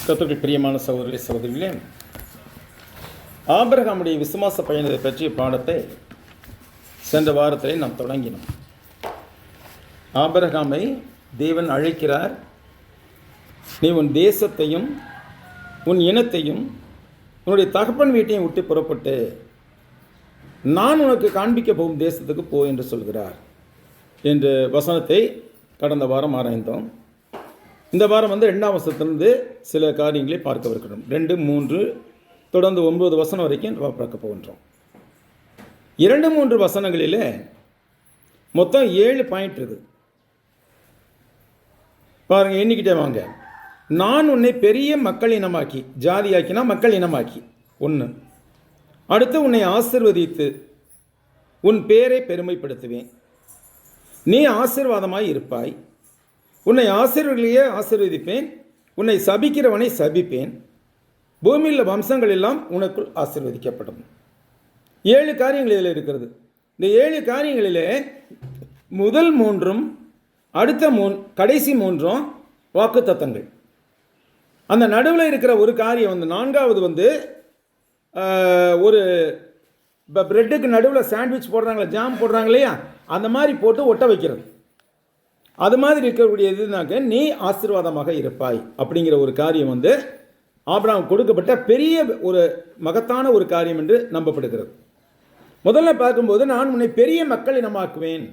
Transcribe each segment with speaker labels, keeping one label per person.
Speaker 1: கர்த்தருக்கு பிரியமான சகோதரி சகோதரிகளே, ஆபிரகாமுடைய விசுவாச பயணத்தை பற்றிய பாடத்தை சென்ற வாரத்திலே நாம் தொடங்கினோம். ஆபிரகாமை தேவன் அழைக்கிறார். நீ உன் தேசத்தையும் உன் இனத்தையும் உன்னுடைய தகப்பன் வீட்டையும் விட்டு புறப்பட்டு நான் உனக்கு காண்பிக்க போகும் தேசத்துக்கு போ என்று சொல்கிறார் என்ற வசனத்தை கடந்த வாரம் ஆராய்ந்தோம். இந்த வாரம் 2ஆம் வசனத்திலிருந்து சில காரியங்களை பார்க்கவிருக்கிறோம். 2, 3 தொடர்ந்து 9 வசனம் வரைக்கும் பார்க்க போகின்றோம். 2, 3 வசனங்களில் மொத்தம் 7 பாயிண்ட் இருக்குது. பாருங்கள், எண்ணிக்கிட்டே வாங்க. நான் உன்னை பெரிய மக்கள் இனமாக்கி, ஜாதியாக்கினா மக்கள் இனமாக்கி 1. அடுத்து உன்னை ஆசீர்வதித்து உன் பேரை பெருமைப்படுத்துவேன். நீ ஆசீர்வாதமாய் இருப்பாய். உன்னை ஆசீர்வதிகளையே ஆசீர்வதிப்பேன். உன்னை சபிக்கிறவனை சபிப்பேன். பூமியில் வம்சங்கள் எல்லாம் உனக்குள் ஆசீர்வதிக்கப்படும். 7 காரியங்கள் இதில் இருக்கிறது. இந்த 7 காரியங்களிலே முதல் 3 அடுத்த கடைசி 3 வாக்கு தத்தங்கள். அந்த நடுவில் இருக்கிற ஒரு காரியம் 4வது ஒரு பிரெட்டுக்கு நடுவில் சாண்ட்விச் போடுறாங்களே, ஜாம் போடுறாங்க இல்லையா, அந்த மாதிரி போட்டு ஒட்ட வைக்கிறது. அது மாதிரி இருக்கக்கூடிய எதுனாக்க நீ ஆசீர்வாதமாக இருப்பாய் அப்படிங்கிற ஒரு காரியம் ஆபிரகாம் கொடுக்கப்பட்ட பெரிய ஒரு மகத்தான ஒரு காரியம் என்று நம்பப்படுகிறது. முதல்ல பார்க்கும்போது நான் உன்னை பெரிய மக்கள் இனமாக்குவேன்.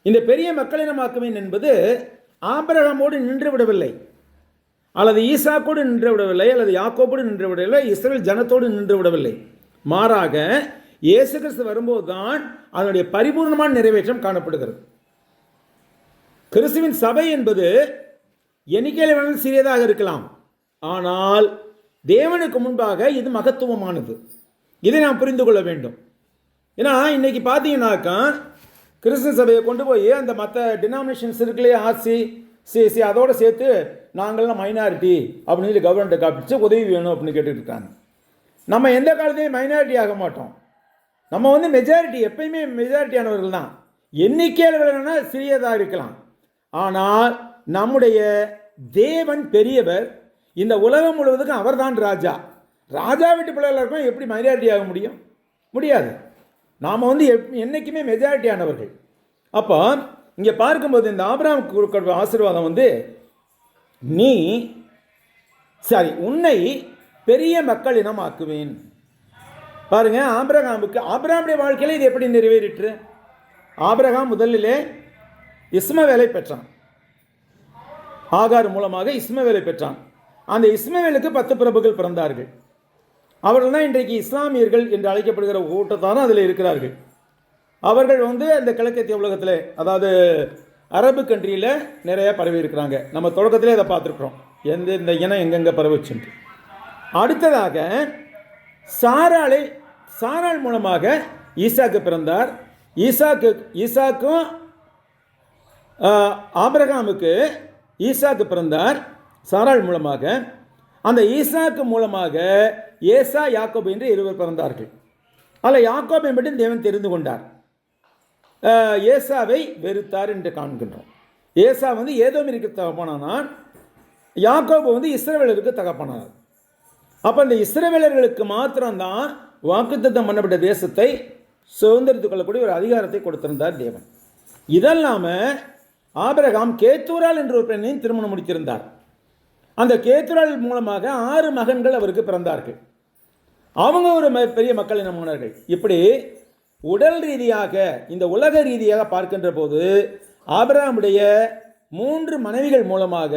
Speaker 1: இந்த பெரிய மக்கள் இனமாக்குவேன் என்பது ஆபிரகாமோடு நின்று விடவில்லை, அல்லது ஈசாக்கோடு நின்று விடவில்லை, அல்லது யாக்கோபோடு நின்று விடவில்லை, இஸ்ரவேல் ஜனத்தோடு நின்று விடவில்லை. மாறாக இயேசு கிறிஸ்து வரும்போது தான் அதனுடைய பரிபூர்ணமான நிறைவேற்றம் காணப்படுகிறது. கிறிஸ்துவின் சபை என்பது எண்ணிக்கையில் வேணாலும் சிறியதாக இருக்கலாம், ஆனால் தேவனுக்கு முன்பாக இது மகத்துவமானது. இதை நாம் புரிந்து கொள்ள வேண்டும். ஏன்னா இன்னைக்கு பார்த்தீங்கன்னாக்கா கிறிஸ்துவ சபையை கொண்டு போய் அந்த மற்ற டினாமினேஷன்ஸ் இருக்குல்லையே, ஆர்சி சிஎஸ்சி, அதோடு சேர்த்து நாங்கள்லாம் மைனாரிட்டி அப்படின்னு சொல்லி கவர்மெண்ட்டை காப்பிச்சு உதவி வேணும் அப்படின்னு கேட்டுட்டு இருக்காங்க. நம்ம எந்த காலத்தையும் மைனாரிட்டி ஆக மாட்டோம். நம்ம மெஜாரிட்டி, எப்பயுமே மெஜாரிட்டியானவர்கள் தான். எண்ணிக்கையில் வேணும்னா சிறியதாக இருக்கலாம், ஆனால் நம்முடைய தேவன் பெரியவர். இந்த உலகம் முழுவதுக்கும் அவர்தான் ராஜா. ராஜா வீட்டு பிள்ளைகளுக்கும் எப்படி மைனாரிட்டி ஆக முடியும்? முடியாது. நாம் என்றைக்குமே மெஜாரிட்டியானவர்கள். அப்போ இங்கே பார்க்கும்போது இந்த ஆபிரகாம் கொடுக்கிற ஆசீர்வாதம் நீ உன்னை பெரிய மக்கள் இனமாக்குவேன். பாருங்க, ஆபிரகாமுடைய வாழ்க்கையில் இது எப்படி நிறைவேறிற்று? ஆபிரகாம் முதலிலே இஸ்மவேலை பெற்றான். ஆகார் மூலமாக இஸ்மவேலை பெற்றான். அந்த இஸ்மவேலுக்கு 10 பிரபுக்கள் பிறந்தார்கள். அவர்கள் தான் இன்றைக்கு இஸ்லாமியர்கள் என்று அழைக்கப்படுகிற கூட்டத்தாரும் அதில் இருக்கிறார்கள். அவர்கள் அந்த கிழக்கத்திய உலகத்தில், அதாவது அரபு கண்ட்ரியில் நிறைய பரவி இருக்கிறாங்க. நம்ம தொடக்கத்திலே அதை பார்த்துருக்குறோம், எந்தெந்த இனம் எங்கெங்கே பரவுச்சுன்ட்டு. அடுத்ததாக சாராள் மூலமாக ஈசாக்கு பிறந்தார். ஈசாக்கும் ஆபிரகாமுக்கு ஈசாக்கு பிறந்தார் சாராள் மூலமாக. அந்த ஈசாக்கு மூலமாக ஏசா, யாக்கோபு என்று 2 பிறந்தார்கள். அதில் யாக்கோபை மட்டும் தேவன் தெரிந்து கொண்டார். ஏசாவை வெறுத்தார் என்று காண்கின்றோம். ஏசா ஏதோமிற்கு தகப்பனானான், யாக்கோபு இஸ்ரவேலருக்கு தகப்பனானார். அப்போ இந்த இஸ்ரவேலர்களுக்கு மாத்திரம்தான் வாக்குத்தத்தம் பண்ணப்பட்ட தேசத்தை சுதந்திரித்துக் கொள்ளக்கூடிய ஒரு அதிகாரத்தை கொடுத்திருந்தார் தேவன். இதெல்லாமல் ஆபிரகாம் கேத்தூரால் என்ற ஒரு பெண்ணையும் திருமணம் முடித்திருந்தார். அந்த கேத்தூரால் மூலமாக 6 மகன்கள் அவருக்கு பிறந்தார்கள். அவங்க ஒரு பெரிய மக்கள் இனமானார்கள். இப்படி உடல் ரீதியாக, இந்த உலக ரீதியாக பார்க்கின்ற போது ஆபிரகாமுடைய 3 மனைவிகள் மூலமாக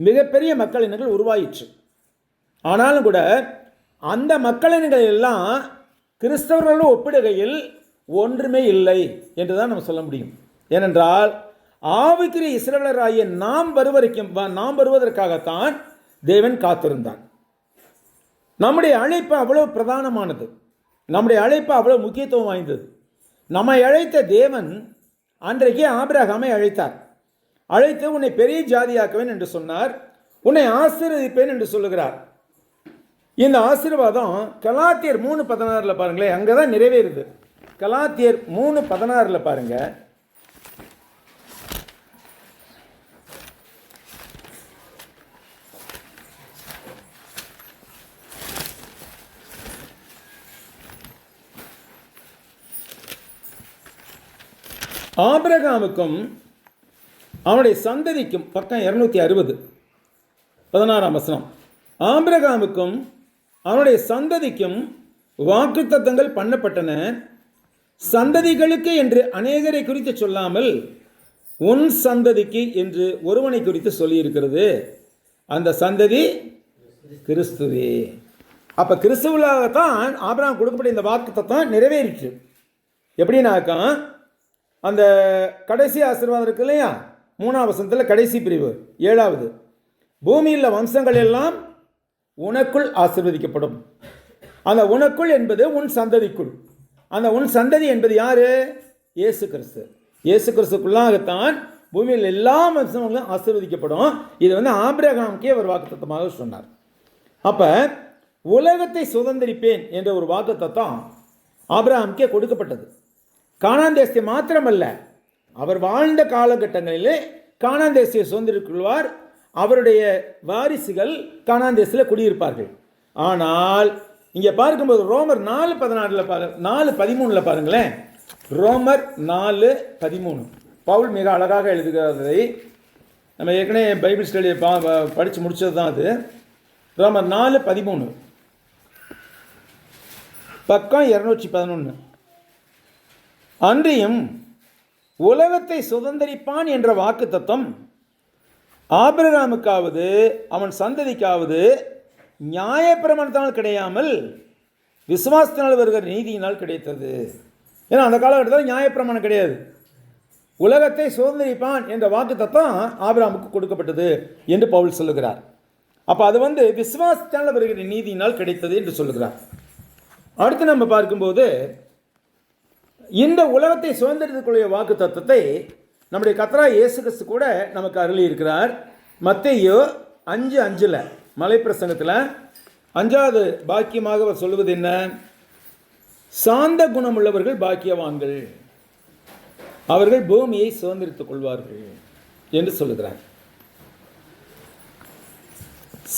Speaker 1: மிகப்பெரிய மக்கள் இனங்கள் உருவாயிற்று. ஆனாலும் கூட அந்த மக்கள் இனங்கள் எல்லாம் கிறிஸ்தவர்களோடு ஒப்பிடுகையில் ஒன்றுமே இல்லை என்று தான் நம்ம சொல்ல முடியும். ஏனென்றால் ஆவிக்குரிய இஸ்ரவேலராகிய நாம் வருவதற்காகத்தான் தேவன் காத்திருந்தார். நம்முடைய அழைப்பு அவ்வளவு பிரதானமானது, நம்முடைய அழைப்பு அவ்வளவு முக்கியத்துவம் வாய்ந்தது. நம்மை அழைத்த தேவன் அன்றைக்கு ஆபிரகாமை அழைத்து உன்னை பெரிய ஜாதியாக்குவேன் என்று சொன்னார். உன்னை ஆசீர்வதிப்பேன் என்று சொல்லுகிறார். இந்த ஆசீர்வாதம் கலாத்தியர் 3:16 பாருங்களேன், அங்கே தான் நிறைவேறுது. கலாத்தியர் 3:16 பாருங்க. ஆபிரகாமுக்கும் அவனுடைய சந்ததிக்கும், பக்கம் 260, 16ஆம் வசனம். ஆபிரகாமுக்கும் அவனுடைய சந்ததிக்கும் வாக்குத்தத்தங்கள் பண்ணப்பட்டன, சந்ததிகளுக்கு என்று அநேகரை குறித்து சொல்லாமல் உன் சந்ததிக்கு என்று ஒருவனை குறித்து சொல்லியிருக்கிறது. அந்த சந்ததி கிறிஸ்துவே. அப்போ கிறிஸ்துவாகத்தான் ஆபிரகாம் கொடுக்கப்பட்ட இந்த வாக்குத்தத்தம் நிறைவேறிற்று. எப்படின்னாக்கா, அந்த கடைசி ஆசீர்வாதம் இருக்கு இல்லையா, 3ஆம் வசனத்தில் கடைசி பிரிவு 7வது, பூமியில் வம்சங்கள் எல்லாம் உனக்குள் ஆசீர்வதிக்கப்படும். அந்த உனக்குள் என்பது உன் சந்ததிக்குள். அந்த உன் சந்ததி என்பது யாரு? இயேசு கிறிஸ்து. இயேசு கிறிஸ்துக்குள்ளாகத்தான் பூமியில் எல்லா வம்சங்களும் ஆசீர்வதிக்கப்படும். இது ஆபிரகாமுக்கே ஒரு வாக்குத்தத்தமாக சொன்னார். அப்போ உலகத்தை சுதந்திரிப்பேன் என்ற ஒரு வாக்குத்தத்தம் ஆபிரகாமுக்கே கொடுக்கப்பட்டது. கானான் தேசத்தை மாத்திரமல்ல, அவர் வாழ்ந்த காலகட்டங்களிலே கானான் தேசத்தை சுதந்திரித்துக் கொள்வார். அவருடைய வாரிசுகள் கானான் தேசத்தில் குடியிருப்பார்கள். ஆனால் இங்கே பார்க்கும்போது ரோமர் 4:13 பாருங்களேன். ரோமர் 4:13 பவுல் மிக அழகாக எழுதுகிறதை நம்ம ஏற்கனவே பைபிள் ஸ்டடியை படித்து முடித்தது தான் அது. ரோமர் 4:13 பக்கம் 211. அன்றியும் உலகத்தை சுதந்திரிப்பான் என்ற வாக்குத்தத்தம் ஆபிரகாமுக்காவது அவன் சந்ததிக்காவது நியாயப்பிரமாணத்தினால் கிடையாமல் விசுவாசத்தினால் வருகிற நீதியினால் கிடைத்தது. ஏன்னா அந்த காலகட்டத்தில் நியாயப்பிரமாணம் கிடையாது. உலகத்தை சுதந்திரிப்பான் என்ற வாக்குத்தத்தம் ஆபிரகாமுக்கு கொடுக்கப்பட்டது என்று பவுல் சொல்லுகிறார். அப்போ அது விசுவாசத்தினால் வருகிற நீதியினால் கிடைத்தது என்று சொல்லுகிறார். அடுத்து நம்ம பார்க்கும்போது இந்த உலகத்தை சுதந்திரத்துக்குரிய வாக்கு தத்துவத்தை நம்முடைய கர்த்தராகிய இயேசு கிறிஸ்து கூட நமக்கு அருளி இருக்கிறார். மத்தேயு 5:5 மலை பிரசங்கத்தில் 5வது பாக்கியமாக அவர் சொல்லுவது என்ன? சாந்த குணமுள்ளவர்கள் பாக்கியவான்கள், அவர்கள் பூமியை சுதந்திரித்துக் கொள்வார்கள் என்று சொல்லுகிறார்.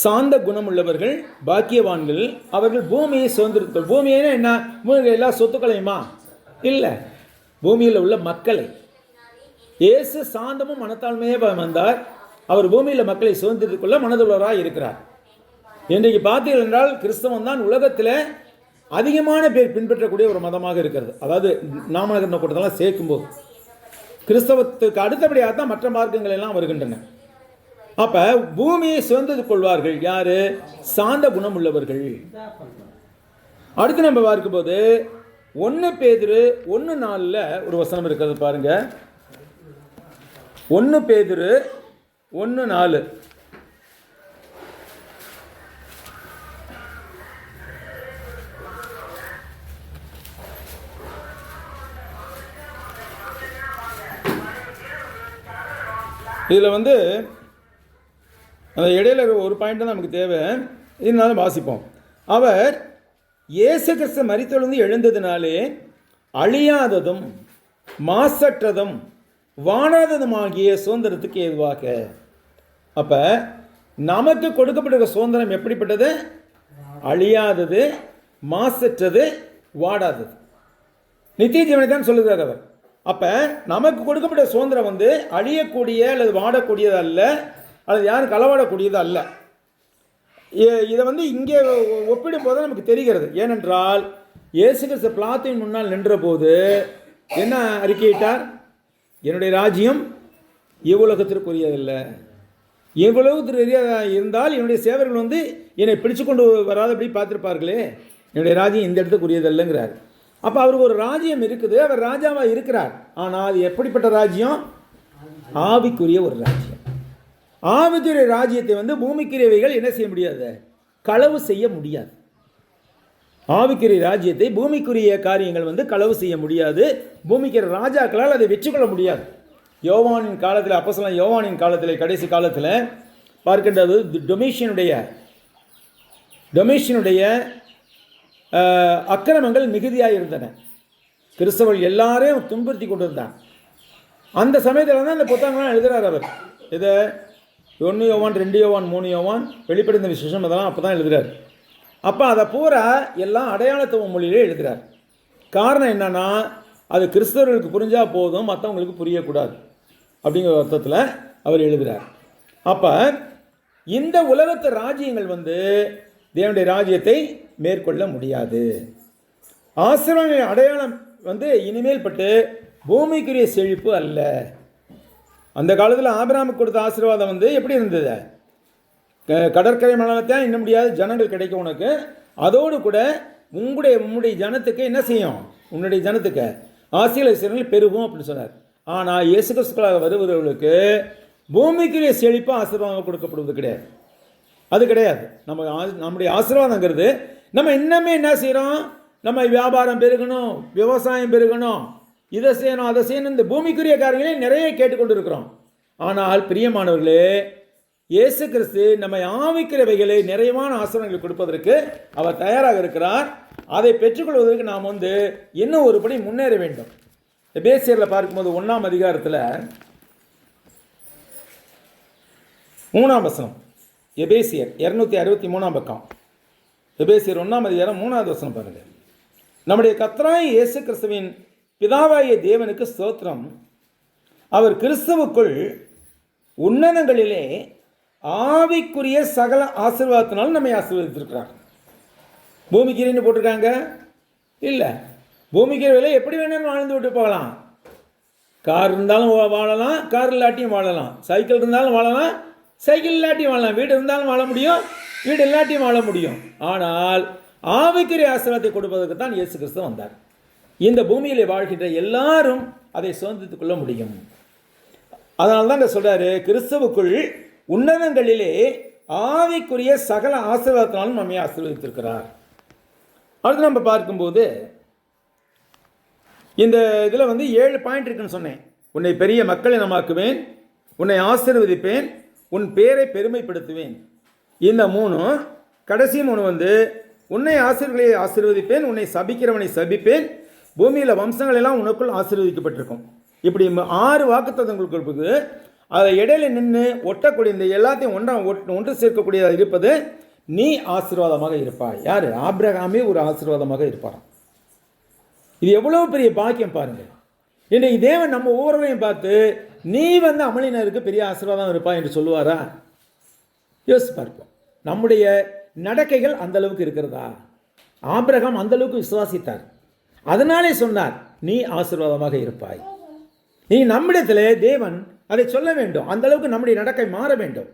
Speaker 1: சாந்த குணமுள்ளவர்கள் பாக்கியவான்கள், அவர்கள் பூமியை சுதந்திரித்து. பூமியினா என்ன? பூமியில் எல்லா சொத்துக்களையுமா? இல்லை, பூமியில் உள்ள மக்களை. இயேசு சாந்தமும் மனத்தாழ்மையே வந்தார். அவர் பூமியில் மக்களை சுதந்திரித்துக் கொள்ள மனதுள்ளவராக இருக்கிறார். இன்றைக்கு பார்த்தீர்கள் என்றால் கிறிஸ்தவம் தான் உலகத்தில் அதிகமான பேர் பின்பற்றக்கூடிய ஒரு மதமாக இருக்கிறது. அதாவது நாமநகர் கூட்டத்தெல்லாம் சேர்க்கும்போது கிறிஸ்தவத்துக்கு அடுத்தபடியாக தான் மற்ற மார்க்கங்கள் எல்லாம் வருகின்றன. அப்போ பூமியை சுதந்திரித்துக் கொள்வார்கள் யாரு? சாந்த குணம் உள்ளவர்கள். அடுத்து நம்ம பார்க்கும்போது 1 பேதுரு 1:4 ஒரு வசனம் இருக்கிறது பாருங்க. 1 பேதுரு 1:4. இதில் அந்த இடையில ஒரு பாயிண்ட் தான் நமக்கு தேவை, இருந்தாலும் வாசிப்போம். அவர் இயேசு கிறிஸ்து மரித்தெழுந்து எழுந்ததினாலே அழியாததும் மாசற்றதும் வாழாததுமாகிய சுதந்திரத்துக்கு ஏதுவாக. அப்போ நமக்கு கொடுக்கப்பட்ட சுதந்திரம் எப்படிப்பட்டது? அழியாதது, மாசற்றது, வாடாதது, நித்திய ஜீவனை தான் சொல்லுகிறார் அவர். அப்போ நமக்கு கொடுக்கப்பட்ட சுதந்திரம் அழியக்கூடிய அல்லது வாடக்கூடியது அல்ல, அல்லது யாரும் களவாடக்கூடியது அல்ல. இதை இங்கே ஒப்பிடும் போது நமக்கு தெரிகிறது. ஏனென்றால் இயேசு கிறிஸ்து பிலாத்தின் முன்னால் நின்ற போது என்ன அறிக்கையிட்டார்? என்னுடைய ராஜ்யம் இவ்வுலகத்திற்குரியதில்லை. இவ்வுலகத்திற்கு இருந்தால் என்னுடைய சேவர்கள் என்னை பிடிச்சு கொண்டு வராதபடி பார்த்துருப்பார்களே, என்னுடைய ராஜ்யம் இந்த இடத்துக்குரியதில்லைங்கிறார். அப்போ அவருக்கு ஒரு ராஜ்யம் இருக்குது, அவர் ராஜாவாக இருக்கிறார். ஆனால் அது எப்படிப்பட்ட ராஜ்யம்? ஆவிக்குரிய ஒரு ராஜ்யம். ஆவிக்குரிய ராஜ்யத்தை பூமிக்குரியவைகள் என்ன செய்ய முடியாது? களவு செய்ய முடியாது. ஆவிக்குரிய ராஜ்யத்தை பூமிக்குரிய காரியங்கள் களவு செய்ய முடியாது. பூமிக்குரிய ராஜாக்களால் அதை வெற்றிக்கொள்ள முடியாது. யோவானின் காலத்தில், அப்போஸ்தலன் யோவானின் காலத்தில், கடைசி காலத்தில் பார்க்கின்றது டொமேஷியனுடைய அக்கிரமங்கள் மிகுதியாக இருந்தன. கிறிஸ்தவர்கள் எல்லாரையும் துன்புறுத்தி கொண்டிருந்தார். அந்த சமயத்தில் தான் இந்த புத்தகங்கள்லாம் எழுதுகிறார் அவர். இதை 1 யோவான், 2 யோவான், 3 யோவான், வெளிப்படுத்த விசேஷம் அதெல்லாம் அப்போ தான் எழுதுகிறார். அப்போ அதை பூரா எல்லாம் அடையாளத்துவ மொழியிலே எழுதுகிறார். காரணம் என்னன்னா, அது கிறிஸ்தவர்களுக்கு புரிஞ்சால் போதும், மற்றவங்களுக்கு புரியக்கூடாது அப்படிங்கிற அர்த்தத்தில் அவர் எழுதுகிறார். அப்போ இந்த உலகத்து ராஜ்யங்கள் தேவனுடைய ராஜ்யத்தை மேற்கொள்ள முடியாது. ஆசீர்வாதங்களின் அடையாளம் இனிமேல் பட்டு பூமிக்குரிய செழிப்பு அல்ல. அந்த காலத்தில் ஆபிரகாமுக்கு கொடுத்த ஆசீர்வாதம் எப்படி இருந்தது? கடற்கரை மணலத்தான் இன்னும் முடியாது ஜனங்கள் கிடைக்கும் உனக்கு, அதோடு கூட உம்முடைய ஜனத்துக்கு என்ன செய்யும், உன்னுடைய ஜனத்துக்கு ஆசீர்வாதங்கள் பெருகும் அப்படின்னு சொன்னார். ஆனால் இயேசு கிறிஸ்துவாக வருபவர்களுக்கு பூமிக்குரிய செழிப்பு ஆசீர்வாதம் கொடுக்கப்படுவது கிடையாது. அது கிடையாது. நம்முடைய ஆசீர்வாதங்கிறது நம்ம இன்னமே என்ன செய்கிறோம், நம்ம வியாபாரம் பெருகணும், விவசாயம் பெருகணும், இதை செய்யணும் அதை செய்யணும், இந்த பூமிக்குரிய காரியங்களே நிறைய கேட்டுக்கொண்டு இருக்கிறோம். ஆனால் பிரியமானவர்களே, இயேசு கிறிஸ்து நம்மை ஆவிக்கிறவைகளை நிறைவான ஆசீர்வாதங்களை கொடுப்பதற்கு அவர் தயாராக இருக்கிறார். அதை பெற்றுக்கொள்வதற்கு நாம் இன்னும் ஒரு படி முன்னேற வேண்டும். எபேசியரில் பார்க்கும்போது 1ஆம் அதிகாரத்தில் 3ஆம் வசனம், எபேசியர் 263ஆம் பக்கம், எபேசியர் 1ஆம் அதிகாரம் 3வது வசனம் பாருங்கள். நம்முடைய கர்த்தராகிய இயேசு கிறிஸ்துவின் பிதாவாகிய தேவனுக்கு ஸ்தோத்திரம், அவர் கிறிஸ்துவுக்குள் உன்னதங்களிலே ஆவிக்குரிய சகல ஆசீர்வாதத்தினாலும் நம்மை ஆசீர்வதித்திருக்கிறார். பூமிக்கீரைன்னு போட்டிருக்காங்க இல்லை, பூமிக்கீரை எப்படி வேணாலும் வாழ்ந்து விட்டு போகலாம். கார் இருந்தாலும் வாழலாம், கார் இல்லாட்டியும் வாழலாம். சைக்கிள் இருந்தாலும் வாழலாம், சைக்கிள் இல்லாட்டியும் வாழலாம். வீடு இருந்தாலும் வாழ முடியும், வீடு இல்லாட்டியும் வாழ முடியும். ஆனால் ஆவிக்குரிய ஆசீர்வாதத்தை கொடுப்பதற்கு தான் இயேசு கிறிஸ்து வந்தார். இந்த பூமியிலே வாழ்கின்ற எல்லாரும் அதை சுதந்திரித்துக் கொள்ள முடியும். அதனால தான் சொல்றாரு, கிறிஸ்துவுக்குள் உன்னதங்களிலே ஆவிக்குரிய சகல ஆசீர்வாதத்தினாலும் நம்மை ஆசீர்வதித்திருக்கிறார். அடுத்து நம்ம பார்க்கும்போது இந்த இதில் 7 பாயிண்ட் இருக்குன்னு சொன்னேன். உன்னை பெரிய மக்களை நமாக்குவேன், உன்னை ஆசீர்வதிப்பேன், உன் பேரை பெருமைப்படுத்துவேன். இந்த 3 கடைசி 3 உன்னை ஆசீர்வதிப்பேன், உன்னை சபிக்கிறவனை சபிப்பேன், பூமியில் வம்சங்கள் எல்லாம் உனக்குள் ஆசீர்வதிக்கப்பட்டிருக்கும். இப்படி 6 வாக்குத்தத்தங்களுக்கு இருக்குது. அதை இடையில நின்று ஒட்டக்கூடிய இந்த எல்லாத்தையும் ஒன்று சேர்க்கக்கூடியதாக இருப்பது நீ ஆசீர்வாதமாக இருப்பாய். யார்? ஆபிரகாமே ஒரு ஆசீர்வாதமாக இருப்பாராம். இது எவ்வளவு பெரிய பாக்கியம் பாருங்கள். இன்றைக்கு தேவன் நம்ம ஒவ்வொருவரையும் பார்த்து நீ அமளினருக்கு பெரிய ஆசீர்வாதம் இருப்பாய் என்று சொல்லுவாரா? யோசிச்சு பார்ப்போம். நம்முடைய நடக்கைகள் அந்த அளவுக்கு இருக்கிறதா? ஆபிரகாம் அந்த அளவுக்கு விசுவாசித்தார், அதனாலே சொன்னார் நீ ஆசீர்வாதமாக இருப்பாய். நீ நம்மிடத்தில் தேவன் அதை சொல்ல வேண்டும். அந்த அளவுக்கு நம்முடைய நடக்கை மாற வேண்டும்.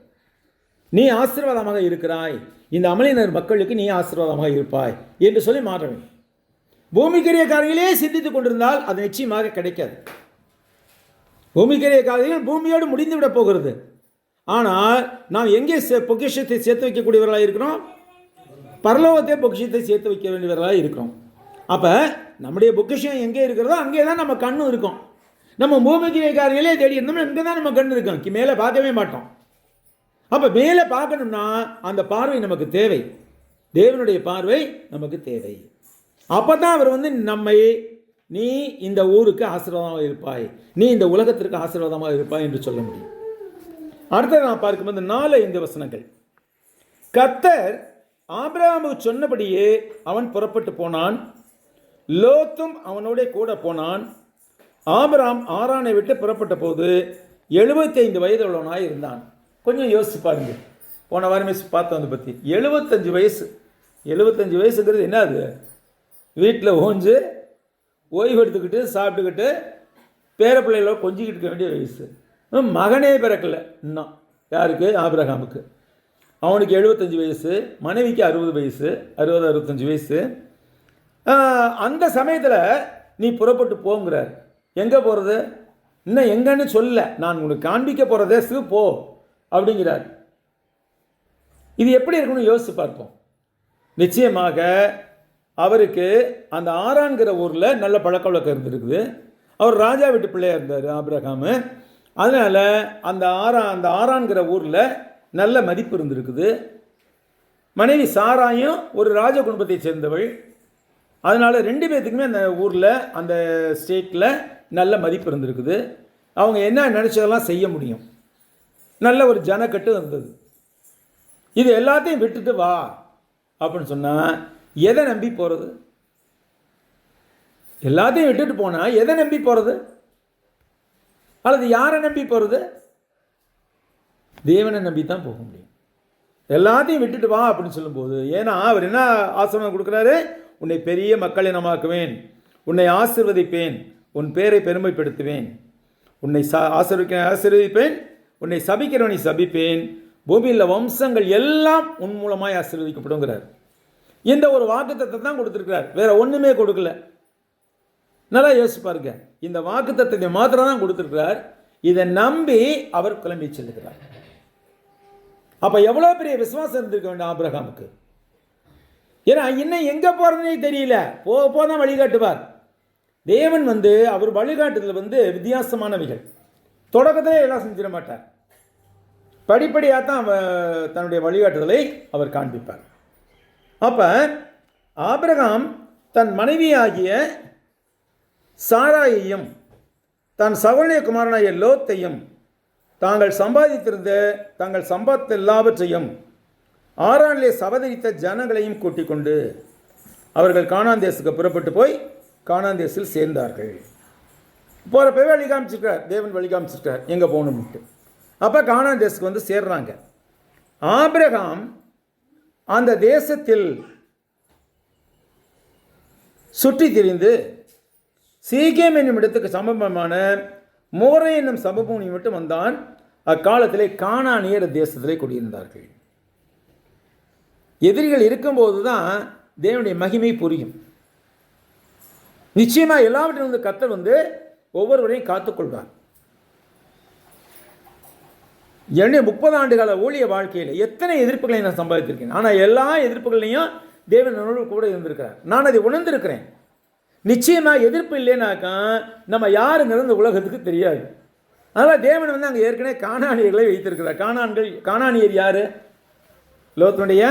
Speaker 1: நீ ஆசீர்வாதமாக இருக்கிறாய், இந்த அமளினர் மக்களுக்கு நீ ஆசீர்வாதமாக இருப்பாய் என்று சொல்லி மாற வேண்டும். பூமிக்குரிய காரியங்களே சிந்தித்துக் கொண்டிருந்தால் அது நிச்சயமாக கிடைக்காது. பூமிக்குரிய காரியங்கள் பூமியோடு முடிந்து விட போகிறது. ஆனால் நாம் எங்கே பொக்கிஷத்தை சேர்த்து வைக்கக்கூடியவர்களாக இருக்கிறோம்? பரலோகத்தை பொக்கிஷத்தை சேர்த்து வைக்க வேண்டியவர்களாக இருக்கிறோம். அப்போ நம்முடைய பொக்கிஷம் எங்கே இருக்கிறதோ அங்கே தான் நம்ம கண்ணும் இருக்கும். நம்ம பூமிக்குரிய காரியங்களே தேடி இருந்தோம்னா இங்கே தான் நம்ம கண் இருக்கும், மேலே பார்க்கவே மாட்டோம். அப்போ மேலே பார்க்கணும்னா அந்த பார்வை நமக்கு தேவை, தேவனுடைய பார்வை நமக்கு தேவை. அப்போ தான் அவர் நம்மை நீ இந்த ஊருக்கு ஆசீர்வாதமாக இருப்பாய், நீ இந்த உலகத்திற்கு ஆசீர்வாதமாக இருப்பாய் என்று சொல்ல முடியும். அடுத்தது நான் பார்க்கும்போது 4-5 வசனங்கள். கர்த்தர் ஆபிரகாமுக்கு சொன்னபடியே அவன் புறப்பட்டு போனான், லோத்தும் அவனோட கூட போனான். ஆபிரகாம் ஆரானை விட்டு புறப்பட்ட போது 75 வயது உள்ளவனாய் இருந்தான். கொஞ்சம் யோசிச்சு பாருங்க. போன வாரமே பார்த்தோம் பற்றி. 75 வயசு. 75 வயசுங்கிறது என்ன? அது வீட்டில் ஓஞ்சு ஓய்வு எடுத்துக்கிட்டு சாப்பிட்டுக்கிட்டு பேரப்பிள்ளைகளோட கொஞ்சிக்கிட்டு இருக்க வேண்டிய வயசு. மகனே பிறக்கலை இன்னும். யாருக்கு? ஆபிரகாமுக்கு. அவனுக்கு 75 வயசு, மனைவிக்கு 60 வயசு, 60-65 வயசு. அந்த சமயத்தில் நீ புறப்பட்டு போங்கிறார். எங்கே போகிறது? இன்னும் எங்கன்னு சொல்ல, நான் உனக்கு காண்பிக்க போகிறதே போ அப்படிங்கிறார். இது எப்படி இருக்குன்னு யோசிச்சு பார்ப்போம். நிச்சயமாக அவருக்கு அந்த ஆரான்கிற ஊரில் நல்ல பழக்க வழக்கம் இருந்திருக்குது. அவர் ராஜா வீட்டு பிள்ளையாக இருந்தார் ஆபிரகாமு. அதனால் அந்த ஆரான்கிற ஊரில் நல்ல மதிப்பு இருந்திருக்குது. மனைவி சாராயும் ஒரு ராஜ குடும்பத்தை சேர்ந்தவள். அதனால் 2 பேர்த்துக்குமே அந்த ஊரில் அந்த ஸ்டேட்டில் நல்ல மதிப்பு இருந்திருக்குது. அவங்க என்ன நினச்சதெல்லாம் செய்ய முடியும். நல்ல ஒரு ஜனக்கட்டு இருந்தது. இது எல்லாத்தையும் விட்டுட்டு வா அப்படின்னு சொன்னால் எதை நம்பி போகிறது? எல்லாத்தையும் விட்டுட்டு போனால் எதை நம்பி போகிறது? அல்லது யாரை நம்பி போகிறது? தேவனை நம்பி தான் போக முடியும். எல்லாத்தையும் விட்டுட்டு வா அப்படின்னு சொல்லும்போது, ஏன்னா அவர் என்ன ஆசீர்வாதம் கொடுக்குறாரு? உன்னை பெரிய மக்கள் இனமாக்குவேன், உன்னை ஆசீர்வதிப்பேன், உன் பேரை பெருமைப்படுத்துவேன், உன்னை ஆசீர்வதிப்பேன், உன்னை சபிக்கிறவனை சபிப்பேன், பூமியில் வம்சங்கள் எல்லாம் உன் மூலமாய் ஆசீர்வதிக்கப்படுங்கிறார். இந்த ஒரு வாக்குத்தத்தத்தை தான் கொடுத்துருக்கிறார், வேற ஒன்றுமே கொடுக்கல. நல்லா யோசிச்சு பாருங்க, இந்த வாக்குத்தத்தத்தை மாத்திரம் தான் கொடுத்துருக்கிறார். இதை நம்பி அவர் கிளம்பி செல்லுகிறார். அப்ப எவ்வளவு பெரிய விசுவாசம் இருந்திருக்க வேண்டும் ஆபிரகாமுக்கு. ஏன்னா இன்னும் எங்க போறதுனே தெரியல, போக போதான் வழிகாட்டுவார். தேவன் அவர் வழிகாட்டுதல் வித்தியாசமானவைகள். தொடக்கத்திலே எல்லாம் செஞ்சிட மாட்டார், படிப்படியாக தான் தன்னுடைய வழிகாட்டுதலை அவர் காண்பிப்பார். அப்ப ஆபிரகாம் தன் மனைவியாகிய சாராயையும் தன் சகோதரிய குமாரனாகிய லோத்தையும் தாங்கள் சம்பாதித்திருந்த தங்கள் சம்பத்து எல்லாவற்றையும் ஆரானிலே சபதரித்த ஜனங்களையும் கூட்டிக் கொண்டு அவர்கள் கானான் தேசத்துக்கு புறப்பட்டு போய் கானான் தேசத்தில் சேர்ந்தார்கள். போகிறப்பவே வழி காமிச்சிருக்கார், தேவன் வழி காமிச்சிருக்கார் எங்கே போகணும்ட்டு. அப்போ கானான் தேசத்துக்கு சேர்றாங்க. ஆபிரகாம் அந்த தேசத்தில் சுற்றி திரிந்து சீகேம் என்னும் இடத்துக்கு சமபமான மோரே என்னும் சமபூமி மட்டும் வந்தான். அக்காலத்திலே கானானியர் தேசத்திலே குடியிருந்தார்கள். எதிரிகள் இருக்கும்போது தான் தேவனுடைய மகிமை புரியும். நிச்சயமா எல்லாவற்றையும் கர்த்தர் ஒவ்வொருவரையும் காத்துக்கொள்வார். என்னுடைய 30 ஆண்டுகால ஊழிய வாழ்க்கையில் எத்தனை எதிர்ப்புகளை நான் சம்பாதித்திருக்கேன். ஆனால் எல்லா எதிர்ப்புகளையும் தேவன் என்னோடு கூட இருந்திருக்கிறார். நான் அதை உணர்ந்திருக்கிறேன். நிச்சயமாக எதிர்ப்பு இல்லைனாக்கா நம்ம யாருங்கிறது இந்த உலகத்துக்கு தெரியாது. அதனால் தேவன் அங்கே ஏற்கனவே கானானியர்களை வைத்திருக்கிறார். கானானியர் யார்? லோத்துடைய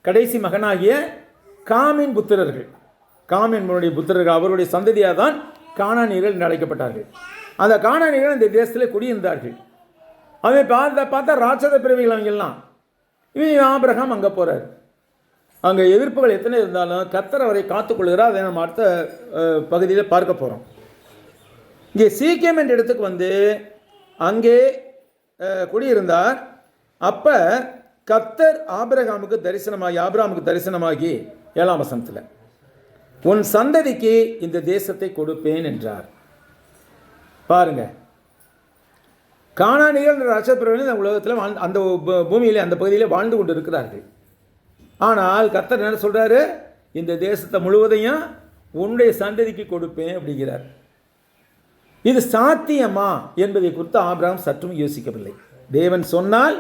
Speaker 1: கடைசி மகனாகிய காமின் புத்திரர்கள். காமினுடைய புத்திரர்கள், அவருடைய சந்ததியாக தான் கானானியர்கள் என்று அழைக்கப்பட்டார்கள். அந்த கானானியர்கள் இந்த தேசத்தில் குடியிருந்தார்கள். அவன் பார்த்தா ராட்சத பிறவிகள் அவங்கெல்லாம். இவன் ஆபிரகாம் அங்கே போகிறார். அங்கே எதிர்ப்புகள் எத்தனை இருந்தாலும் கர்த்தர் அவரை காத்துக்கொள்கிறார். அதை நம்ம அடுத்த பகுதியில் பார்க்க போகிறோம். இங்கே சீக்கியம் என்ற இடத்துக்கு அங்கே குடியிருந்தார். அப்போ கர்த்தர் ஆபிரகாமுக்கு தரிசனமாகி 7ஆம் வசனத்தில் உன் சந்ததிக்கு இந்த தேசத்தை கொடுப்பேன் என்றார். பாருங்க, கானானியர்கள் ராட்சத உலகத்தில் அந்த பூமியிலே அந்த பகுதியில் வாழ்ந்து கொண்டு இருக்கிறார்கள். ஆனால் கர்த்தர் என்ன சொல்றாரு? இந்த தேசத்தை முழுவதையும் உன்னுடைய சந்ததிக்கு கொடுப்பேன் அப்படிங்கிறார். இது சாத்தியமா என்பதை குறித்து ஆபிரகாம் சற்றும் யோசிக்கவில்லை. தேவன் சொன்னால்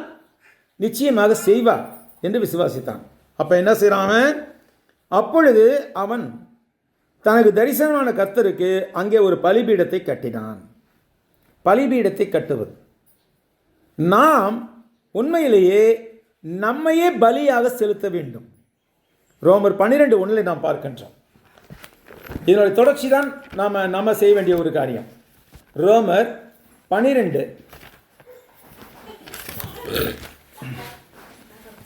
Speaker 1: நிச்சயமாக செய்வார் என்று விசுவாசித்தான். அப்ப என்ன செய்யறான்? அப்பொழுது அவன் தனக்கு தரிசனமான கர்த்தருக்கு அங்கே ஒரு பலிபீடத்தை கட்டினான். பலிபீடத்தை கட்டுவது, நாம் உண்மையிலேயே நம்மையே பலியாக செலுத்த வேண்டும். ரோமர் 12:1 நாம் பார்க்கின்றோம். இதனுடைய தொடர்ச்சி தான் நாம செய்ய வேண்டிய ஒரு காரியம். ரோமர் 12.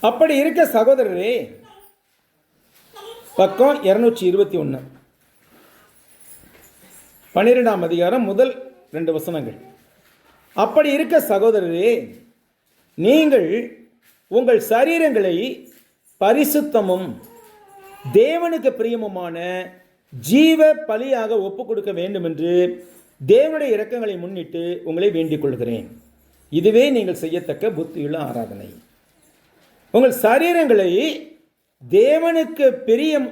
Speaker 1: அப்படி இருக்க சகோதரரே, பக்கம் 221, 12ஆம் அதிகாரம் முதல் 2 வசனங்கள். அப்படி இருக்க சகோதரரே, நீங்கள் உங்கள் சரீரங்களை பரிசுத்தமும் தேவனுக்கு பிரியமுமான ஜீவ பலியாக ஒப்புக் கொடுக்க வேண்டும் என்று தேவனுடைய இரக்கங்களை முன்னிட்டு உங்களை வேண்டிக் கொள்கிறேன். இதுவே நீங்கள் செய்யத்தக்க புத்தியுள்ள ஆராதனை. உங்கள் சரீரங்களை தேவனுக்கு பிரியம்,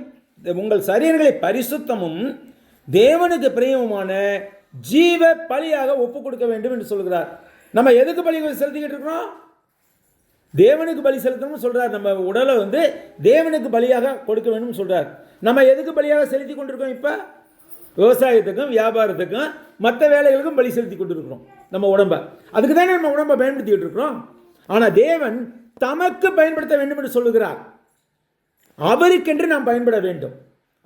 Speaker 1: உங்கள் சரீரங்களை பரிசுத்தமும் தேவனுக்கு பிரியமுமான ஜீவ பலியாக ஒப்புக் கொடுக்க வேண்டும் என்று சொல்கிறார். நம்ம எதுக்கு பலி செலுத்திக்கிட்டு இருக்கிறோம்? தேவனுக்கு பலி செலுத்தணும்னு சொல்றார். நம்ம உடலை தேவனுக்கு பலியாக கொடுக்க வேண்டும் சொல்றார். நம்ம எதுக்கு பலியாக செலுத்தி கொண்டிருக்கோம்? இப்ப விவசாயத்துக்கும் வியாபாரத்துக்கும் மற்ற வேலைகளுக்கும் பலி செலுத்தி கொண்டிருக்கிறோம் நம்ம உடம்ப. அதுக்கு தானே நம்ம உடம்பை பயன்படுத்திக்கிட்டு இருக்கிறோம். ஆனா தேவன் தமக்கு பயன்படுத்த வேண்டும் என்று சொல்லுகிறார். அவருக்கென்று நாம் பயன்பட வேண்டும்.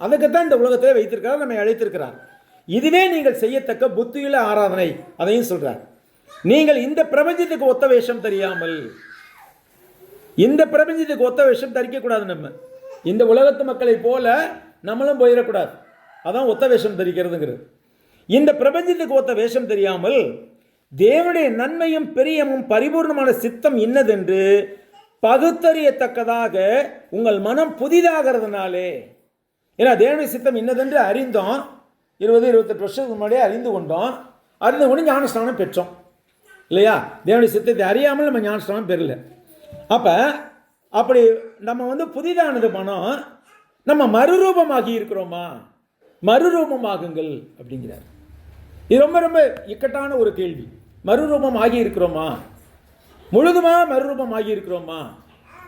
Speaker 1: அதுக்குத்தான் இந்த உலகத்தை வைத்திருக்கிறார், நம்மை அழைத்திருக்கிறார். இதுவே நீங்கள் செய்யத்தக்க புத்தியுள்ள ஆராதனை. அதையும் சொல்றார். நீங்கள் இந்த பிரபஞ்சத்துக்கு ஒத்த வேஷம் தெரியாமல், இந்த பிரபஞ்சத்துக்கு ஒத்த வேஷம் தரிக்கக்கூடாது. நம்ம இந்த உலகத்து மக்களை போல நம்மளும் போயிடக்கூடாது. அதான் ஒத்த வேஷம் தெரிகிறதுங்கிறது. இந்த பிரபஞ்சத்துக்கு ஒத்த வேஷம் தெரியாமல் தேவனுடைய நன்மையும் பிரியமும் பரிபூர்ணமான சித்தம் இன்னதென்று பகுத்தறியத்தக்கதாக உங்கள் மனம் புதிதாகிறதுனாலே, ஏன்னா தேவனுடைய சித்தம் இன்னதென்று அறிந்தோம், 20-28 வருஷத்துக்கு முன்னாடியே அறிந்து கொண்டோம். அறிந்து கொண்டு ஞானஸ்நானம் பெற்றோம் இல்லையா? தேவனுடைய சித்தத்தை அறியாமல் நம்ம ஞானஸ்நானம் பெறல. அப்படி நம்ம புதிதானது மனம், நம்ம மறுரூபமாகி இருக்கிறோமா? மறுரூபமாகுங்கள் அப்படிங்கிறார். இது ரொம்ப ரொம்ப இக்கட்டான ஒரு கேள்வி. மறுரூபம் ஆகி இருக்கிறோமா? முழுதுமாக மறுரூபம் ஆகி இருக்கிறோமா?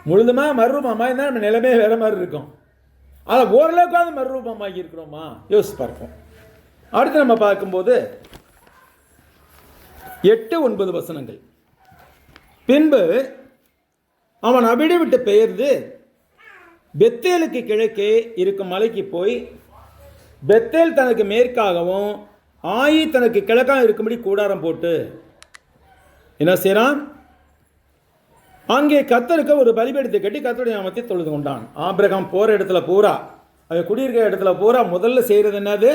Speaker 1: முழுதுமாக மறுரூபமாக இருந்தால் நம்ம நிலைமை வேற மாதிரி இருக்கும். அதை ஓரளவுக்காவது மறுரூபம் ஆகி இருக்கிறோமா யோசிச்சு பார்ப்போம். அடுத்து நம்ம பார்க்கும்போது 8-9 வசனங்கள். பின்பு அவன் அபிடை விட்டு பெயர்ந்து பெத்தேலுக்கு கிழக்கே இருக்கும் மலைக்கு போய், பெத்தேல் தனக்கு மேற்காகவும் ஆயி தனக்கு கிழக்காக இருக்கும்படி கூடாரம் போட்டு என்ன செய்கிறான்? அங்கே கர்த்தருக்கு ஒரு பலிபீடத்தை கட்டி கர்த்தருடைய நாமத்தை தொழுது கொண்டான். ஆபிரகாம் போகிற இடத்துல பூரா, அவன் குடியிருக்கிற இடத்துல பூரா முதல்ல செய்கிறது என்னது?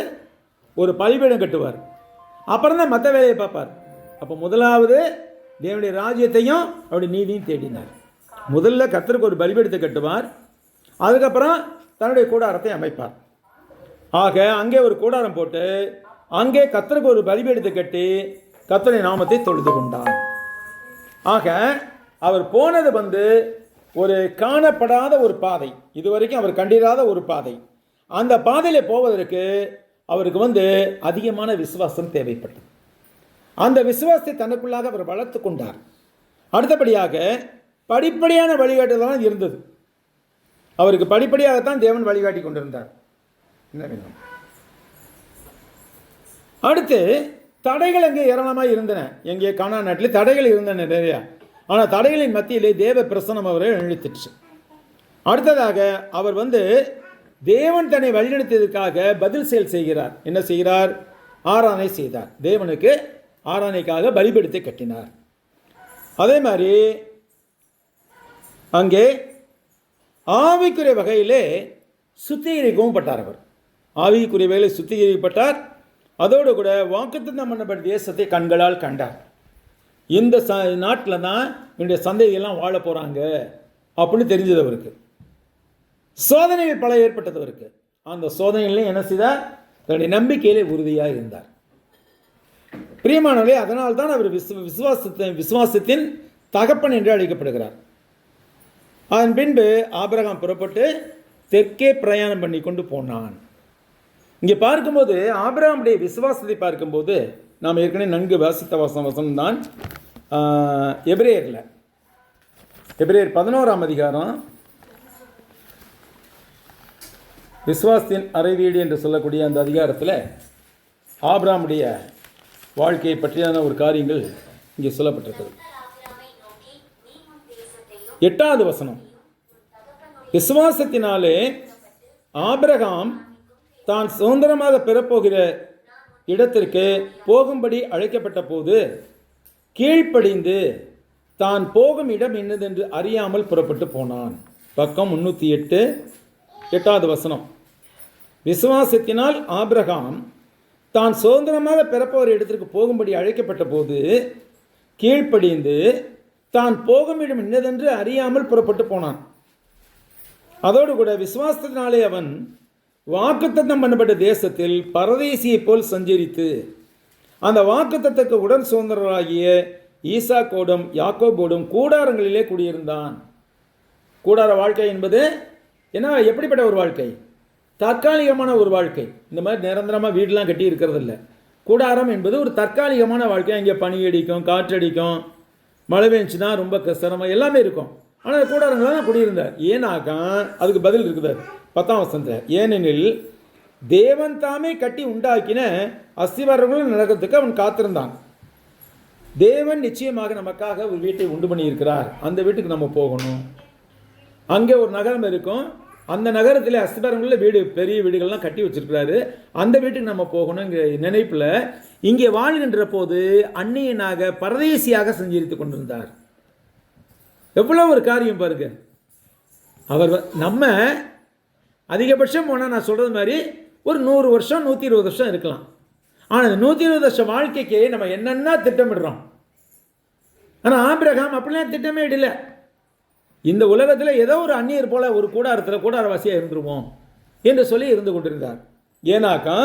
Speaker 1: ஒரு பலிபீடம் கட்டுவார். அப்புறம் தான் மற்ற வேலையை பார்ப்பார். அப்போ முதலாவது தேவனுடைய ராஜ்யத்தையும் அவருடைய நீதியும் தேடினார். முதல்ல கர்த்தருக்கு ஒரு பலிபீடத்தை கட்டுவார், அதுக்கப்புறம் தன்னுடைய கூடாரத்தை அமைப்பார். ஆக அங்கே ஒரு கூடாரம் போட்டு அங்கே கர்த்தருக்கு ஒரு பலிபீடத்தை கட்டி கர்த்தருடைய நாமத்தை தொழுது கொண்டான். ஆக அவர் போனது ஒரு காணப்படாத ஒரு பாதை, இதுவரைக்கும் அவர் கண்டிராத ஒரு பாதை. அந்த பாதையில் போவதற்கு அவருக்கு அதிகமான விசுவாசம் தேவைப்பட்டது. அந்த விசுவாசத்தை தனக்குள்ளாக அவர் வளர்த்து கொண்டார். அடுத்தபடியாக படிப்படியான வழிகாட்டுதல் தான் இருந்தது. அவருக்கு படிப்படியாகத்தான் தேவன் வழிகாட்டி கொண்டிருந்தார். என்ன வேணும்? அடுத்து தடைகள் அங்கே ஏராளமாக இருந்தன. எங்கே கானான் நாட்டில் தடைகள் இருந்தன நிறையா. ஆனால் தடைகளின் மத்தியிலே தேவ பிரசன்னம் அவரை இழுத்துச்சு. அடுத்ததாக அவர் தேவன் தன்னை வழிநடத்தியதற்காக பதில் செயல் செய்கிறார். என்ன செய்கிறார்? ஆராதனை செய்தார். தேவனுக்கு ஆராதனைக்காக பலிபீடத்தை கட்டினார். அதே மாதிரி அங்கே ஆவிக்குரிய வகையிலே சுத்திகரிக்கவும் பட்டார். அவர் ஆவிக்குரிய வகையில் சுத்திகரிக்கப்பட்டார். அதோடு கூட வாக்குத்தத்தம் பண்ணப்பட்ட தேசத்தை கண்களால் கண்டார். இந்த நாட்டில் தான் என்னுடைய சந்ததியெல்லாம் வாழ போகிறாங்க அப்படின்னு தெரிஞ்சது அவருக்கு. சோதனைகள் பல ஏற்பட்டது அவருக்கு. அந்த சோதனைகளையும் என்ன செய்தார்? தன்னுடைய நம்பிக்கையிலே உறுதியாக இருந்தார். பிரியமானவர்களே, அதனால்தான் அவர் விசுவாசத்தின் தகப்பன் என்று அழைக்கப்படுகிறார். அதன் பின்பு ஆபிரகாம் புறப்பட்டு தெற்கே பிரயாணம் பண்ணி கொண்டு போனான். இங்கே பார்க்கும்போது ஆபிரகாமுடைய விசுவாசத்தை பார்க்கும்போது நாம் ஏற்கனவே நன்கு வாசித்த வசனம் தான் எபிரேயர் 11ஆம் அதிகாரம் விசுவாசத்தின் அறைவீடு என்று சொல்லக்கூடிய அந்த அதிகாரத்தில் ஆபிரகாமுடைய வாழ்க்கையை பற்றியான ஒரு காரியங்கள் இங்கே சொல்லப்பட்டிருக்கிறது. 8வது வசனம். விசுவாசத்தினாலே ஆபிரகாம் தான் சுதந்திரமாக பெறப்போகிற இடத்திற்கு போகும்படி அழைக்கப்பட்ட போது கீழ்ப்படிந்து தான் போகும் இடம் என்னதென்று அறியாமல் புறப்பட்டு போனான். பக்கம் 308, 8வது வசனம். விசுவாசத்தினால் ஆபிரகாம் தான் சுதந்திரமாக பெறப்போகிற இடத்திற்கு போகும்படி அழைக்கப்பட்ட போது கீழ்ப்படிந்து தான் போகும் இடம் என்னதென்று அறியாமல் புறப்பட்டு போனான். அதோடு கூட விசுவாசத்தினாலே அவன் வாக்குத்தத்தம் பண்ணப்பட்ட தேசத்தில் பரதேசியைப் போல் சஞ்சரித்து அந்த வாக்குத்தத்தத்துக்கு உடன் சுதந்திரராகிய ஈசாக்கோடும் யாக்கோபோடும் கூடாரங்களிலே குடியிருந்தான். கூடார வாழ்க்கை என்பது என்ன? எப்படிப்பட்ட ஒரு வாழ்க்கை? தற்காலிகமான ஒரு வாழ்க்கை. இந்த மாதிரி நிரந்தரமாக வீடெலாம் கட்டி இருக்கிறது இல்லை. கூடாரம் என்பது ஒரு தற்காலிகமான வாழ்க்கை. அங்கே பனி அடிக்கும், காற்றடிக்கும், மழை பெஞ்சுன்னா ரொம்ப சிரமம் எல்லாமே இருக்கும். ஆனால் கூடாரங்கள் தான் குடியிருந்தார். ஏன்னாக்கா அதுக்கு பதில் இருக்குது 10ஆம் வசனத்தில். ஏனெனில் தேவன் தாமே கட்டி உண்டாக்கின அஸ்திவாரங்களும் நடக்கிறதுக்கு அவன் காத்திருந்தான். தேவன் நிச்சயமாக நமக்காக ஒரு வீட்டை உண்டு பண்ணி இருக்கிறார். அந்த வீட்டுக்கு நம்ம போகணும். அங்கே ஒரு நகரம் இருக்கும். அந்த நகரத்தில் அஸ்திவாரங்களில் வீடு, பெரிய வீடுகள்லாம் கட்டி வச்சிருக்கிறாரு. அந்த வீட்டுக்கு நம்ம போகணுங்கிற நினைப்பில் இங்கே வாழ்கின்ற போது அந்நியனாக பரதேசியாக சஞ்சரித்து கொண்டிருந்தார். எவ்வளோ ஒரு காரியம் பாருங்க. அவர் நம்ம அதிகபட்சம் போனால் நான் சொல்கிறது மாதிரி ஒரு 100 வருஷம் 120 வருஷம் இருக்கலாம். ஆனால் இந்த 120 வருஷம் வாழ்க்கைக்கு நம்ம என்னென்ன திட்டமிடுறோம். ஆனால் ஆபிரகாம் அப்படிலாம் திட்டமே இடல. இந்த உலகத்தில் ஏதோ ஒரு அந்நியர் போல ஒரு கூடாரவாசியாக இருந்துருவோம் என்று சொல்லி இருந்து கொண்டிருந்தார். ஏன்னாக்கா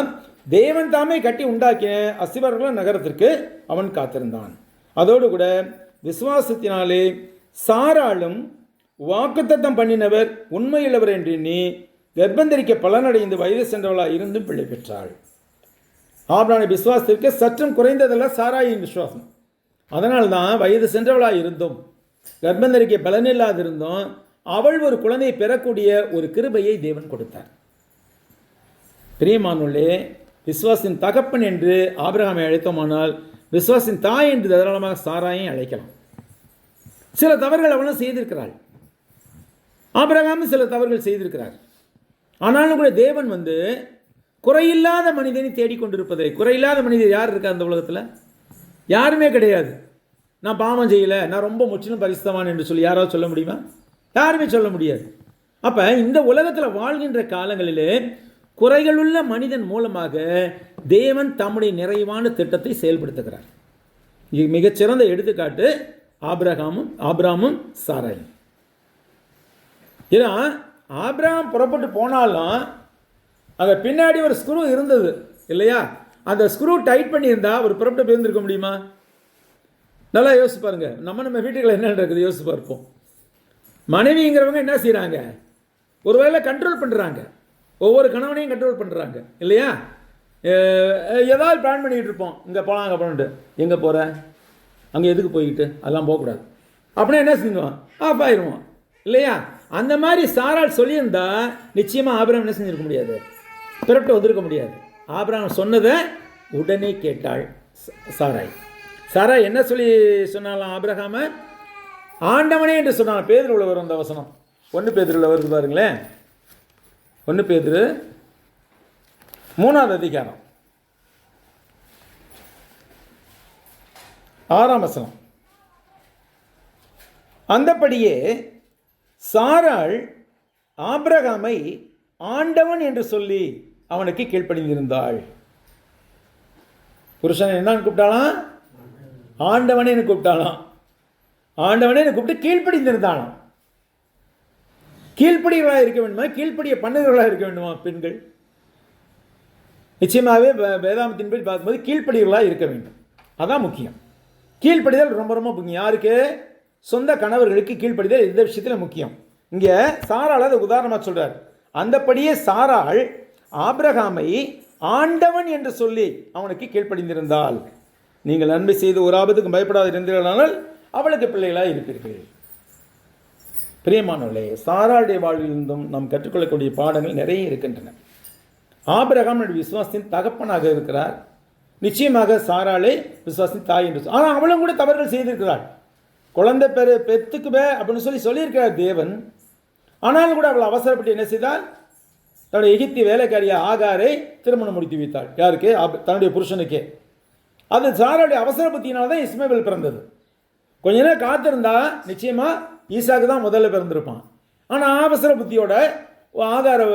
Speaker 1: தேவன் தாமே கட்டி உண்டாக்கிய அஸ்திபாரமுள்ள நகரத்திற்கு அவன் காத்திருந்தான். அதோடு கூட விசுவாசத்தினாலே சாராளும் வாக்குத்தத்தம் பண்ணினவர் உண்மையுள்ளவர் என்று எண்ணி கர்ப்பந்தரிக்க பலனடைந்து வயது சென்றவளாக இருந்தும் பிள்ளை பெற்றாள். ஆபிரகாமின் விசுவாசத்திற்கு சற்றும் குறைந்ததல்ல சாராயின் விசுவாசம். அதனால்தான் வயது சென்றவளாக இருந்தும் கர்ப்பந்தரிக்க பலனில்லாதிருந்தும் அவள் ஒரு குழந்தையை பெறக்கூடிய ஒரு கிருபையை தேவன் கொடுத்தார். பிரியமானுள்ளே, விசுவாசின் தகப்பன் என்று ஆபிரகாமை அழைத்தோமானால் விசுவாசின் தாய் என்று தாராளமாக சாராயை அழைக்கலாம். சில தவறுகள் அவளும் செய்திருக்கிறாள். ஆபிரகாமும் சில தவறுகள் செய்திருக்கிறார். ஆனாலும் கூட தேவன் குறையில்லாத மனிதனை தேடிக்கொண்டிருப்பதை. குறையில்லாத மனிதர் யார் இருக்கா அந்த உலகத்தில்? யாருமே கிடையாது. நான் பாவம் செய்யலை, நான் ரொம்ப முற்றிலும் பரிசுத்தவான் என்று சொல்லி யாராவது சொல்ல முடியுமா? யாருமே சொல்ல முடியாது. அப்போ இந்த உலகத்தில் வாழ்கின்ற காலங்களிலே குறைகளுள்ள மனிதன் மூலமாக தேவன் தம்முடைய நிறைவான திட்டத்தை செயல்படுத்துகிறார். மிகச்சிறந்த எடுத்துக்காட்டு ஆபிரகாமும் சாராயும். ஏன்னா ஆபிரகாம் புறப்பட்டு போனாலும் அங்கே பின்னாடி ஒரு ஸ்க்ரூ இருந்தது இல்லையா? அந்த ஸ்க்ரூ டைட் பண்ணியிருந்தா ஒரு புறப்பட்டு போயிருந்திருக்க முடியுமா? நல்லா யோசிச்சு பாருங்க. நம்ம வீட்டுகளில் என்ன நடக்குது யோசிச்சு பார்ப்போம். மனைவிங்கிறவங்க என்ன செய்கிறாங்க? ஒருவேளை கண்ட்ரோல் பண்ணுறாங்க, ஒவ்வொரு கணவனையும் கண்ட்ரோல் பண்ணுறாங்க இல்லையா? ஏதாவது பிளான் பண்ணிக்கிட்டு இருப்போம், இங்கே போகலாம் அங்கே போகணுன்ட்டு. எங்கே போகிற, அங்கே எதுக்கு போய்கிட்டு, அதெல்லாம் போகக்கூடாது அப்படின்னா என்ன செஞ்சுவான்? ஆஃப் ஆயிடுவான் இல்லையா? அந்த மாதிரி சாராள் சொல்லியிருந்தா நிச்சயமாக ஆபிரகாம் என்ன செஞ்சிருக்க முடியாது, பிறப்பிட்டு வந்திருக்க முடியாது. ஆபிரகாம் சொன்னதை உடனே கேட்டாள் சாராய் என்ன சொல்லி சொன்னாலாம்? ஆபிரகாம ஆண்டவனே என்று சொன்னான். பேதுருவுல வரும் அந்த வசனம், 1 பேதுருல வருது பாருங்களேன். 1 பேதுரு 3ஆம் அதிகாரம் 6ஆம் வசனம். அந்தபடியே சாராள் ஆபிரகாமை ஆண்டவன் என்று சொல்லி அவனுக்கு கீழ்ப்படிந்திருந்தாள். புருஷன் என்னன்னு கூப்பிட்டாலாம்? ஆண்டவனே கூப்பிட்டாலாம். ஆண்டவனே கூப்பிட்டு கீழ்ப்படிந்திருந்தாலாம். கீழ்ப்படிகளாக இருக்க வேண்டுமா? கீழ்ப்படிய பண்ணுகிறவர்களாக இருக்க வேண்டுமா பெண்கள்? நிச்சயமாகவே வேதாமத்தின் படி பார்க்கும்போது கீழ்ப்படிகளாக இருக்க வேண்டும். அதான் முக்கியம். கீழ்ப்படிதல் ரொம்ப ரொம்ப முக்கியம். யாருக்கு? சொந்த கணவர்களுக்கு கீழ்ப்படிதல் இந்த விஷயத்தில் முக்கியம். இங்கே சாராள் அதை உதாரணமாக சொல்கிறார். அந்தபடியே சாராள் ஆபிரகாமை ஆண்டவன் என்று சொல்லி அவனுக்கு கீழ்ப்படிந்திருந்தால், நீங்கள் நன்மை செய்து ஒரு ஆபத்துக்கும் பயப்படாது இருந்தீர்களானால் அவளுக்கு பிள்ளைகளாக இருப்பீர்கள். பிரியமானவர்களே, சாராளுடைய வாழ்விலிருந்தும் நாம் கற்றுக்கொள்ளக்கூடிய பாடங்கள் நிறைய இருக்கின்றன. ஆபிரகாம் விசுவாசத்தின் தகப்பனாக இருக்கிறார். நிச்சயமாக சாராளை விசுவாசத்தின் தாய் என்று, ஆனால் அவளும் கூட தவறுகள் செய்திருக்கிறாள். குழந்தை பெத்துக்குவே அப்படின்னு சொல்லியிருக்கிறார் தேவன். ஆனாலும் கூட அவள் அவசரப்பட்டு என்ன செய்தால், தன்னுடைய எகிப்திய வேலைக்காரியா ஆகாரை திருமணம் முடித்து வைத்தாள். யாருக்கு? தன்னுடைய புருஷனுக்கே. அது சாராளுடைய அவசர புத்தியினால தான் இஸ்மவேல் பிறந்தது. கொஞ்ச நேரம் காத்திருந்தா நிச்சயமாக ஈசாக்கு தான் முதல்ல பிறந்திருப்பான். ஆனால் அவசர புத்தியோட ஆகாரை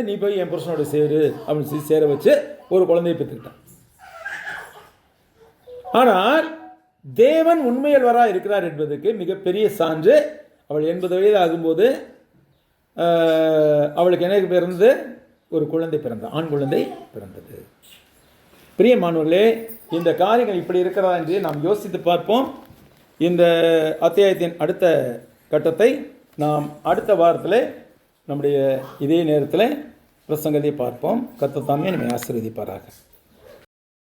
Speaker 1: நீ போய் என் புருஷனோட சேரு அப்படின்னு சொல்லி சேர வச்சு ஒரு குழந்தையை பெற்றுக்கிட்டான். ஆனால் தேவன் உண்மையல்வராக இருக்கிறார் என்பதற்கு மிகப்பெரிய சான்று, அவள் 80 வயது ஆகும்போது அவளுக்கு எனக்கு பிறந்து ஒரு குழந்தை பிறந்தது, ஆண் குழந்தை பிறந்தது. பிரியமானவர்களே, இந்த காரியங்கள் இப்படி இருக்கிறதா என்று நாம் யோசித்து பார்ப்போம். இந்த அத்தியாயத்தின் அடுத்த கட்டத்தை நாம் அடுத்த வாரத்தில் நம்முடைய இதே நேரத்தில் பிரசங்கத்தை பார்ப்போம். கர்த்தர் தாமே நம்மை ஆசீர்வதிப்பாராக.